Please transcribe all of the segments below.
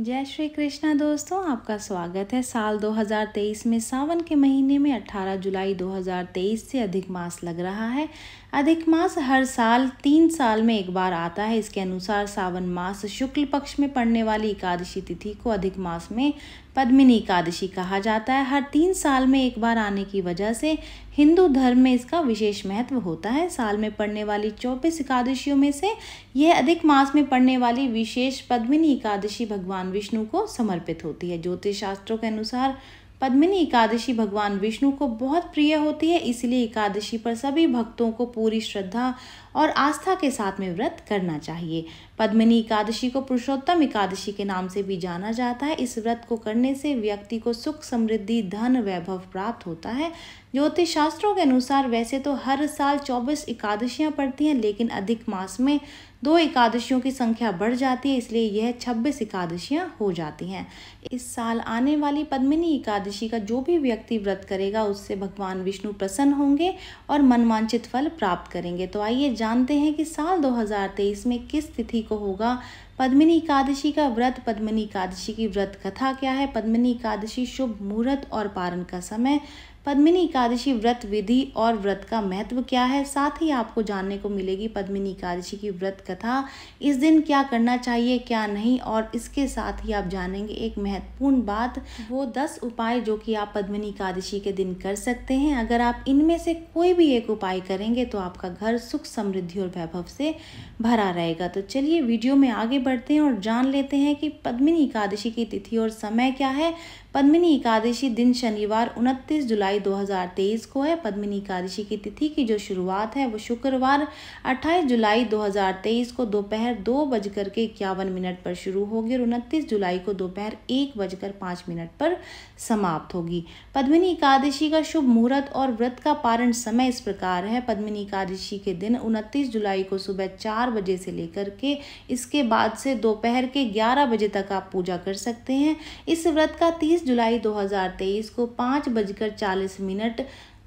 जय श्री कृष्णा दोस्तों, आपका स्वागत है। साल 2023 में सावन के महीने में 18 जुलाई 2023 से अधिक मास लग रहा है। अधिक मास हर साल 3 साल में एक बार आता है। इसके अनुसार सावन मास शुक्ल पक्ष में पड़ने वाली एकादशी तिथि को अधिक मास में पद्मिनी एकादशी कहा जाता है। हर 3 साल में एक बार आने की वजह से हिंदू धर्म में इसका विशेष महत्व होता है। साल में पड़ने वाली 24 एकादशियों में से यह अधिक मास में पड़ने वाली विशेष पद्मिनी एकादशी भगवान विष्णु को समर्पित होती है। ज्योतिष शास्त्रों के अनुसार पद्मिनी एकादशी भगवान विष्णु को बहुत प्रिय होती है, इसलिए एकादशी पर सभी भक्तों को पूरी श्रद्धा और आस्था के साथ में व्रत करना चाहिए। पद्मिनी एकादशी को पुरुषोत्तम एकादशी के नाम से भी जाना जाता है। इस व्रत को करने से व्यक्ति को सुख, समृद्धि, धन, वैभव प्राप्त होता है। ज्योतिष शास्त्रों के अनुसार वैसे तो हर साल 24 एकादशियां पड़ती हैं, लेकिन अधिक मास में 2 एकादशियों की संख्या बढ़ जाती है, इसलिए यह 26 एकादशियां हो जाती हैं। इस साल आने वाली पद्मिनी एकादशी का जो भी व्यक्ति व्रत करेगा उससे भगवान विष्णु प्रसन्न होंगे और मनवांछित फल प्राप्त करेंगे। तो आइए जानते हैं कि साल 2023 में किस तिथि को होगा पद्मिनी एकादशी का व्रत। पद्मिनी एकादशी की व्रत कथा क्या है, पद्मिनी एकादशी शुभ मुहूर्त और पारण का समय, पद्मिनी एकादशी व्रत विधि और व्रत का महत्व क्या है। साथ ही आपको जानने को मिलेगी पद्मिनी एकादशी की व्रत कथा, इस दिन क्या करना चाहिए क्या नहीं, और इसके साथ ही आप जानेंगे एक महत्वपूर्ण बात, वो 10 उपाय जो कि आप पद्मिनी एकादशी के दिन कर सकते हैं। अगर आप इनमें से कोई भी एक उपाय करेंगे तो आपका घर सुख, समृद्धि और वैभव से भरा रहेगा। तो चलिए वीडियो में आगे बढ़ते हैं और जान लेते हैं कि पद्मिनी एकादशी की तिथि और समय क्या है। पद्मिनी एकादशी दिन शनिवार 29 जुलाई 2023 को है। पद्मिनी एकादशी की तिथि की जो शुरुआत है वो शुक्रवार 28 जुलाई 2023 को दोपहर 2:51 पर शुरू होगी और 29 जुलाई को दोपहर 1:05 पर समाप्त होगी। पद्मिनी एकादशी का शुभ मुहूर्त और व्रत का पारण समय इस प्रकार है। पद्मिनी एकादशी के दिन 29 जुलाई को सुबह 4 बजे से लेकर के इसके बाद से दोपहर के 11 बजे तक आप पूजा कर सकते हैं। इस व्रत का 30 जुलाई 2023 को 5:40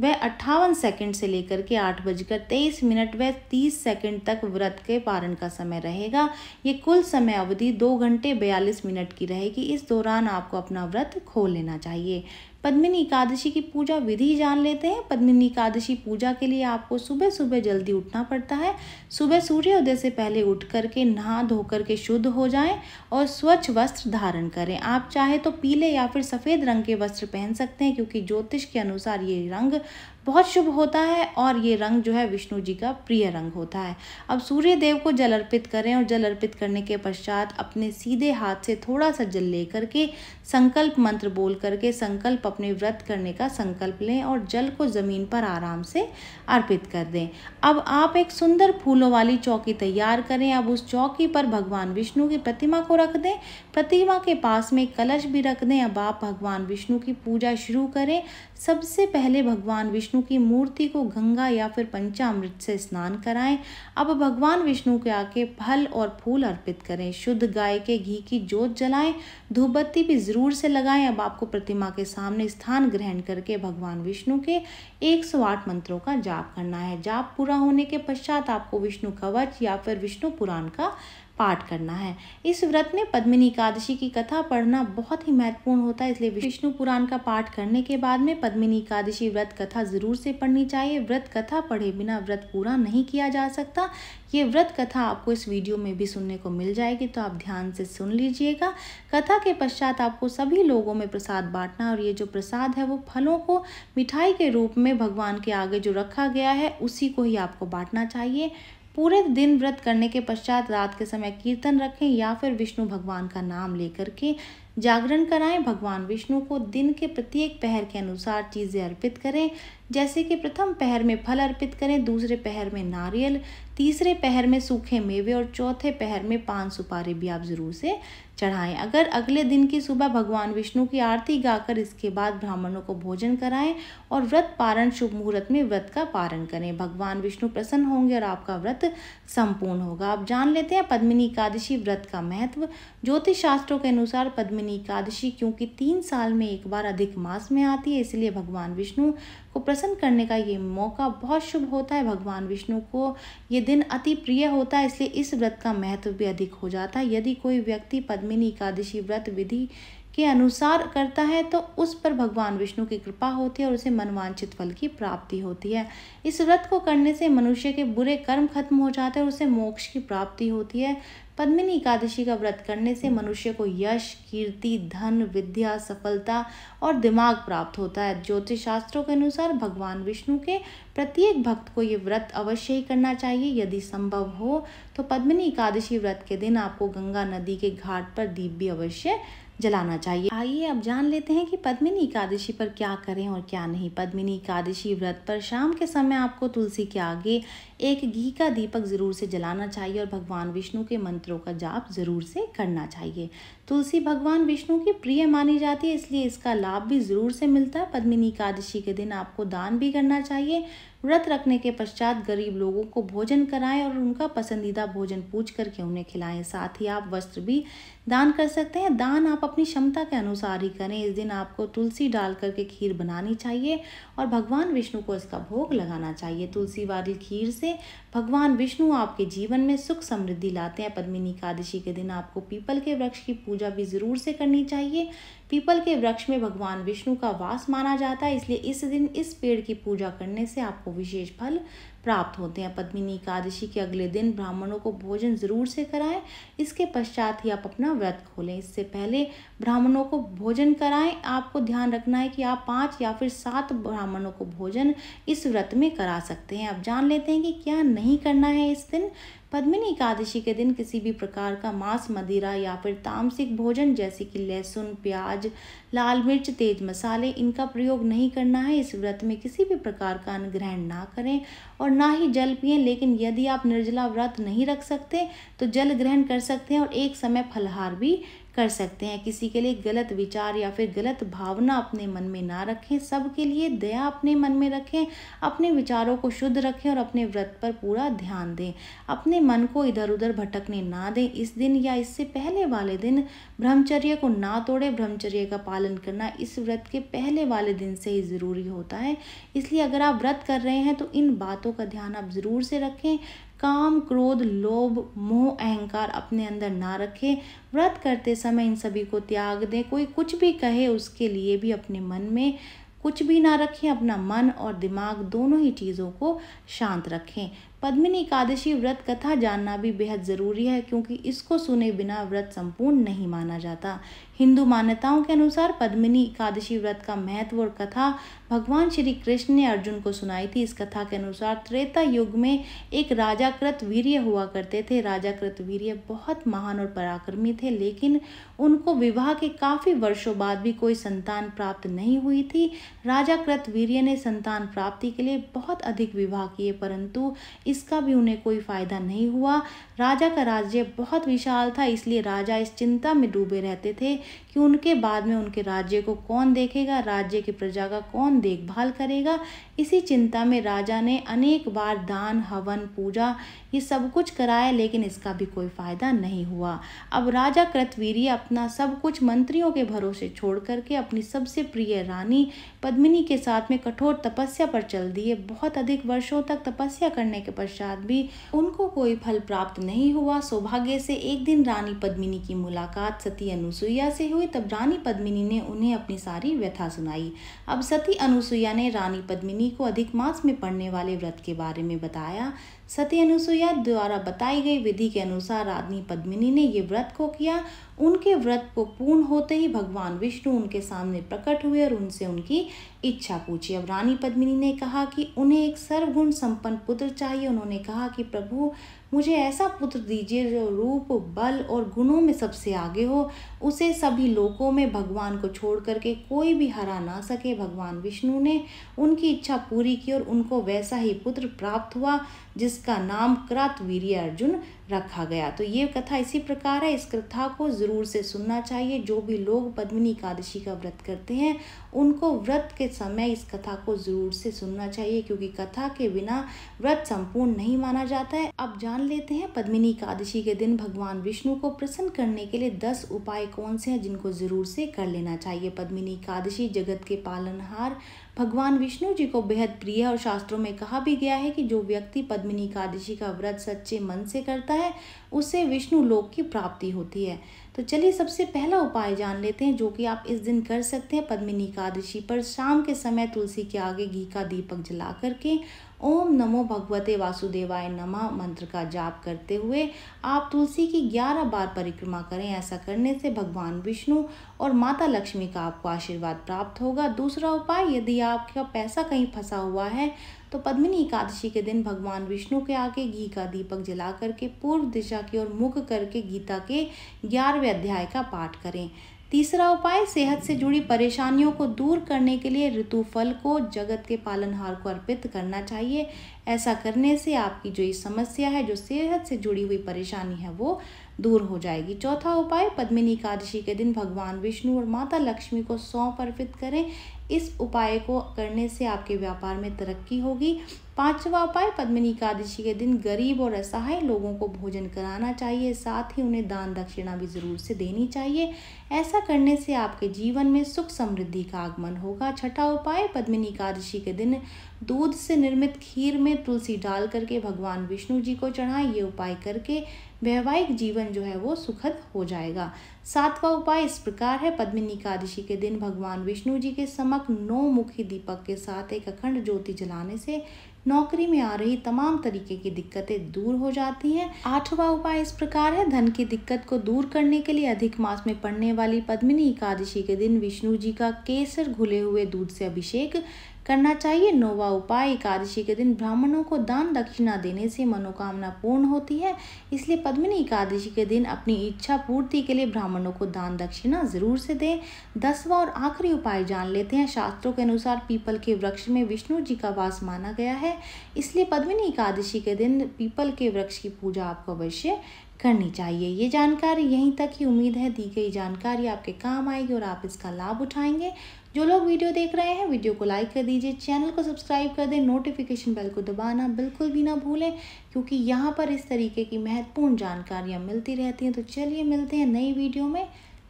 व 58 सेकंड से लेकर के 8:23 व 30 सेकंड तक व्रत के पारण का समय रहेगा। ये कुल समय अवधि 2 घंटे 42 मिनट की रहेगी। इस दौरान आपको अपना व्रत खोल लेना चाहिए। पद्मिनी एकादशी की पूजा विधि जान लेते हैं। पद्मिनी एकादशी पूजा के लिए आपको सुबह सुबह जल्दी उठना पड़ता है। सुबह सूर्योदय से पहले उठ करके नहा धो करके शुद्ध हो जाएं और स्वच्छ वस्त्र धारण करें। आप चाहे तो पीले या फिर सफ़ेद रंग के वस्त्र पहन सकते हैं, क्योंकि ज्योतिष के अनुसार ये रंग बहुत शुभ होता है और ये रंग जो है विष्णु जी का प्रिय रंग होता है। अब सूर्य देव को जल अर्पित करें और जल अर्पित करने के पश्चात अपने सीधे हाथ से थोड़ा सा जल ले करके संकल्प मंत्र बोल करके संकल्प अपने व्रत करने का संकल्प लें और जल को ज़मीन पर आराम से अर्पित कर दें। अब आप एक सुंदर फूलों वाली चौकी तैयार करें। अब उस चौकी पर भगवान विष्णु की प्रतिमा को रख दें। प्रतिमा के पास में कलश भी रख दें। अब आप भगवान विष्णु की पूजा शुरू करें। सबसे पहले भगवान विष्णु की मूर्ति को गंगा या फिर पंचामृत से स्नान कराएं। अब भगवान विष्णु के आगे फल और फूल अर्पित करें। शुद्ध गाय के घी की जोत जलाएं। धूप बत्ती भी जरूर से लगाएं। अब आपको प्रतिमा के सामने स्थान ग्रहण करके भगवान विष्णु के 108 मंत्रों का जाप करना है। जाप पूरा होने के पश्चात आपको विष्णु कवच या फिर विष्णु पुराण का पाठ करना है। इस व्रत में पद्मिनी एकादशी की कथा पढ़ना बहुत ही महत्वपूर्ण होता है, इसलिए विष्णु पुराण का पाठ करने के बाद में पद्मिनी एकादशी व्रत कथा जरूर से पढ़नी चाहिए। व्रत कथा पढ़े बिना व्रत पूरा नहीं किया जा सकता। ये व्रत कथा आपको इस वीडियो में भी सुनने को मिल जाएगी, तो आप ध्यान से सुन लीजिएगा। कथा के पश्चात आपको सभी लोगों में प्रसाद बांटना और ये जो प्रसाद है वो फलों को मिठाई के रूप में भगवान के आगे जो रखा गया है उसी को ही आपको बांटना चाहिए। पूरे दिन व्रत करने के पश्चात रात के समय कीर्तन रखें या फिर विष्णु भगवान का नाम लेकर के जागरण कराएं। भगवान विष्णु को दिन के प्रत्येक पहर के अनुसार चीज़ें अर्पित करें, जैसे कि प्रथम पहर में फल अर्पित करें, दूसरे पहर में नारियल, तीसरे पहर में सूखे मेवे और चौथे पहर में पान सुपारी भी आप जरूर से चढ़ाएं। अगर अगले दिन की सुबह भगवान विष्णु की आरती गाकर इसके बाद ब्राह्मणों को भोजन कराएं और व्रत पारण शुभ मुहूर्त में व्रत का पारण करें। भगवान विष्णु प्रसन्न होंगे और आपका व्रत संपूर्ण होगा। आप जान लेते हैं पद्मिनी एकादशी व्रत का महत्व। ज्योतिष शास्त्रों के अनुसार पद्मिनी एकादशी क्योंकि 3 साल में एक बार अधिक मास में आती है, इसलिए भगवान विष्णु को प्रसन्न करने का ये मौका बहुत शुभ होता है। भगवान विष्णु को ये दिन अति प्रिय होता है, इसलिए इस व्रत का महत्व भी अधिक हो जाता है। यदि कोई व्यक्ति पद्मिनी एकादशी व्रत विधि के अनुसार करता है तो उस पर भगवान विष्णु की कृपा होती है और उसे मनवांछित फल की प्राप्ति होती है। इस व्रत को करने से मनुष्य के बुरे कर्म खत्म हो जाते हैं और उसे मोक्ष की प्राप्ति होती है। पद्मिनी एकादशी का व्रत करने से मनुष्य को यश, कीर्ति, धन, विद्या, सफलता और दिमाग प्राप्त होता है। ज्योतिष शास्त्रों के अनुसार भगवान विष्णु के प्रत्येक भक्त को ये व्रत अवश्य ही करना चाहिए। यदि संभव हो तो पद्मिनी एकादशी व्रत के दिन आपको गंगा नदी के घाट पर दीप भी अवश्य जलाना चाहिए। आइए अब जान लेते हैं कि पद्मिनी एकादशी पर क्या करें और क्या नहीं। पद्मिनी एकादशी व्रत पर शाम के समय आपको तुलसी के आगे एक घी का दीपक जरूर से जलाना चाहिए और भगवान विष्णु के मंत्रों का जाप जरूर से करना चाहिए। तुलसी भगवान विष्णु की प्रिय मानी जाती है, इसलिए इसका लाभ भी जरूर से मिलता है। पद्मिनी एकादशी के दिन आपको दान भी करना चाहिए। व्रत रखने के पश्चात गरीब लोगों को भोजन कराएं और उनका पसंदीदा भोजन पूछ करके उन्हें खिलाएं। साथ ही आप वस्त्र भी दान कर सकते हैं। दान आप अपनी क्षमता के अनुसार ही करें। इस दिन आपको तुलसी डाल करके खीर बनानी चाहिए और भगवान विष्णु को इसका भोग लगाना चाहिए। तुलसी वाली खीर से भगवान विष्णु आपके जीवन में सुख समृद्धि लाते हैं। पद्मिनी एकादशी के दिन आपको पीपल के वृक्ष की पूजा भी जरूर से करनी चाहिए। पीपल के वृक्ष में भगवान विष्णु का वास माना जाता है, इसलिए इस दिन इस पेड़ की पूजा करने से आपको विशेष फल प्राप्त होते हैं। पद्मिनी एकादशी के अगले दिन ब्राह्मणों को भोजन जरूर से कराएं। इसके पश्चात ही आप अपना व्रत खोलें। इससे पहले ब्राह्मणों को भोजन कराएं। आपको ध्यान रखना है कि आप 5 या फिर 7 ब्राह्मणों को भोजन इस व्रत में करा सकते हैं। अब जान लेते हैं कि क्या नहीं करना है इस दिन। पद्मिनी एकादशी के दिन किसी भी प्रकार का मांस, मदिरा या फिर तामसिक भोजन जैसे कि लहसुन, प्याज, लाल मिर्च, तेज मसाले, इनका प्रयोग नहीं करना है। इस व्रत में किसी भी प्रकार का अन्न ग्रहण ना करें और ना ही जल पिएं। लेकिन यदि आप निर्जला व्रत नहीं रख सकते तो जल ग्रहण कर सकते हैं और एक समय फलाहार भी कर सकते हैं। किसी के लिए गलत विचार या फिर गलत भावना अपने मन में ना रखें। सबके लिए दया अपने मन में रखें। अपने विचारों को शुद्ध रखें और अपने व्रत पर पूरा ध्यान दें। अपने मन को इधर उधर भटकने ना दें। इस दिन या इससे पहले वाले दिन ब्रह्मचर्य को ना तोड़ें। ब्रह्मचर्य का पालन करना इस व्रत के पहले वाले दिन से ही ज़रूरी होता है, इसलिए अगर आप व्रत कर रहे हैं तो इन बातों का ध्यान आप ज़रूर से रखें। काम, क्रोध, लोभ, मोह, अहंकार अपने अंदर ना रखें। व्रत करते समय इन सभी को त्याग दें। कोई कुछ भी कहे उसके लिए भी अपने मन में कुछ भी ना रखें। अपना मन और दिमाग दोनों ही चीज़ों को शांत रखें। पद्मिनी एकादशी व्रत कथा जानना भी बेहद ज़रूरी है, क्योंकि इसको सुने बिना व्रत संपूर्ण नहीं माना जाता। हिंदू मान्यताओं के अनुसार पद्मिनी एकादशी व्रत का महत्व और कथा भगवान श्री कृष्ण ने अर्जुन को सुनाई थी। इस कथा के अनुसार त्रेता युग में एक राजा कृतवीर्य हुआ करते थे। राजा कृतवीर्य बहुत महान और पराक्रमी थे, लेकिन उनको विवाह के काफ़ी वर्षों बाद भी कोई संतान प्राप्त नहीं हुई थी। राजा कृतवीर्य ने संतान प्राप्ति के लिए बहुत अधिक विवाह किए, परंतु इसका भी उन्हें कोई फायदा नहीं हुआ। राजा का राज्य बहुत विशाल था, इसलिए राजा इस चिंता में डूबे रहते थे कि उनके बाद में उनके राज्य को कौन देखेगा, राज्य की प्रजा का कौन देखभाल करेगा। इसी चिंता में राजा ने अनेक बार दान, हवन, पूजा ये सब कुछ कराया, लेकिन इसका भी कोई फायदा नहीं हुआ। अब राजा कृतवीर्य अपना सब कुछ मंत्रियों के भरोसे छोड़ करके अपनी सबसे प्रिय रानी पद्मिनी के साथ में कठोर तपस्या पर चल दिए। बहुत अधिक वर्षों तक तपस्या करने के पश्चात भी उनको कोई फल प्राप्त नहीं हुआ। सौभाग्य से एक दिन रानी पद्मिनी की मुलाकात सती अनुसुईया से हुई। तब रानी पद्मिनी ने उन्हें अपनी सारी व्यथा सुनाई। अब सती अनुसुईया ने रानी पद्मिनी को अधिक मास में पड़ने वाले व्रत के बारे में बताया। सती अनुसुईया द्वारा बताई गई विधि के अनुसार रानी पद्मिनी ने ये व्रत को किया। उनके व्रत को पूर्ण होते ही भगवान विष्णु उनके सामने प्रकट हुए और उनसे उनकी इच्छा पूछी। अब रानी पद्मिनी ने कहा कि उन्हें एक सर्वगुण संपन्न पुत्र चाहिए। उन्होंने कहा कि प्रभु, मुझे ऐसा पुत्र दीजिए जो रूप, बल और गुणों में सबसे आगे हो, उसे सभी लोकों में भगवान को छोड़ करके कोई भी हरा ना सके। भगवान विष्णु ने उनकी इच्छा पूरी की और उनको वैसा ही पुत्र प्राप्त हुआ जिसका नाम कृतवीर्य अर्जुन रखा गया। तो ये कथा इसी प्रकार है। इस कथा को ज़रूर से सुनना चाहिए। जो भी लोग पद्मिनी एकादशी का व्रत करते हैं उनको व्रत के समय इस कथा को ज़रूर से सुनना चाहिए, क्योंकि कथा के बिना व्रत संपूर्ण नहीं माना जाता है। अब जान लेते हैं। पद्मिनी एकादशी के दिन भगवान विष्णु को प्रसन्न करने के लिए 10 उपाय कौन से हैं जिनको ज़रूर से कर लेना चाहिए। पद्मिनी एकादशी जगत के पालनहार भगवान विष्णु जी को बेहद प्रिय है और शास्त्रों में कहा भी गया है कि जो व्यक्ति पद्मिनी एकादशी का व्रत सच्चे मन से करता है उसे विष्णु लोक की प्राप्ति होती है। तो चलिए सबसे पहला उपाय जान लेते हैं जो कि आप इस दिन कर सकते हैं। पद्मिनी एकादशी पर शाम के समय तुलसी के आगे घी का दीपक जला करके ओम नमो भगवते वासुदेवाय नमः मंत्र का जाप करते हुए आप तुलसी की 11 बार परिक्रमा करें। ऐसा करने से भगवान विष्णु और माता लक्ष्मी का आपको आशीर्वाद प्राप्त होगा। दूसरा उपाय, यदि आपका पैसा कहीं फंसा हुआ है तो पद्मिनी एकादशी के दिन भगवान विष्णु के आगे घी का दीपक जला करके पूर्व दिशा की ओर मुख करके गीता के 11वें अध्याय का पाठ करें। तीसरा उपाय, सेहत से जुड़ी परेशानियों को दूर करने के लिए ऋतुफल को जगत के पालनहार को अर्पित करना चाहिए। ऐसा करने से आपकी जो ये समस्या है, जो सेहत से जुड़ी हुई परेशानी है, वो दूर हो जाएगी। चौथा उपाय, पद्मिनी एकादशी के दिन भगवान विष्णु और माता लक्ष्मी को सौंफ अर्पित करें। इस उपाय को करने से आपके व्यापार में तरक्की होगी। पांचवा उपाय, पद्मिनी एकादशी के दिन गरीब और असहाय लोगों को भोजन कराना चाहिए, साथ ही उन्हें दान दक्षिणा भी जरूर से देनी चाहिए। ऐसा करने से आपके जीवन में सुख समृद्धि का आगमन होगा। छठा उपाय, पद्मिनी एकादशी के दिन दूध से निर्मित खीर में तुलसी डाल करके भगवान विष्णु जी को चढ़ाएं। ये उपाय करके वैवाहिक जीवन जो है वो सुखद हो जाएगा। सातवां उपाय इस प्रकार है, पद्मिनी एकादशी के दिन भगवान विष्णु जी के समक्ष 9 मुखी दीपक के साथ एक अखंड ज्योति जलाने से नौकरी में आ रही तमाम तरीके की दिक्कतें दूर हो जाती हैं। आठवां उपाय इस प्रकार है, धन की दिक्कत को दूर करने के लिए अधिक मास में पड़ने वाली पद्मिनी एकादशी के दिन विष्णु जी का केसर घुले हुए दूध से अभिषेक करना चाहिए। नौवां उपाय, एकादशी के दिन ब्राह्मणों को दान दक्षिणा देने से मनोकामना पूर्ण होती है, इसलिए पद्मिनी एकादशी के दिन अपनी इच्छा पूर्ति के लिए ब्राह्मणों को दान दक्षिणा जरूर से दें। 10वां और आखिरी उपाय जान लेते हैं। शास्त्रों के अनुसार पीपल के वृक्ष में विष्णु जी का वास माना गया है, इसलिए पद्मिनी एकादशी के दिन पीपल के वृक्ष की पूजा आपको अवश्य करनी चाहिए। ये जानकारी यहीं तक ही। उम्मीद है दी गई जानकारी आपके काम आएगी और आप इसका लाभ उठाएंगे। जो लोग वीडियो देख रहे हैं वीडियो को लाइक कर दीजिए, चैनल को सब्सक्राइब कर दें, नोटिफिकेशन बेल को दबाना बिल्कुल भी ना भूलें, क्योंकि यहाँ पर इस तरीके की महत्वपूर्ण जानकारियाँ मिलती रहती हैं। तो चलिए मिलते हैं नई वीडियो में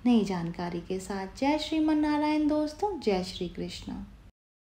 नई जानकारी के साथ। जय श्रीमन नारायण दोस्तों, जय श्री कृष्ण।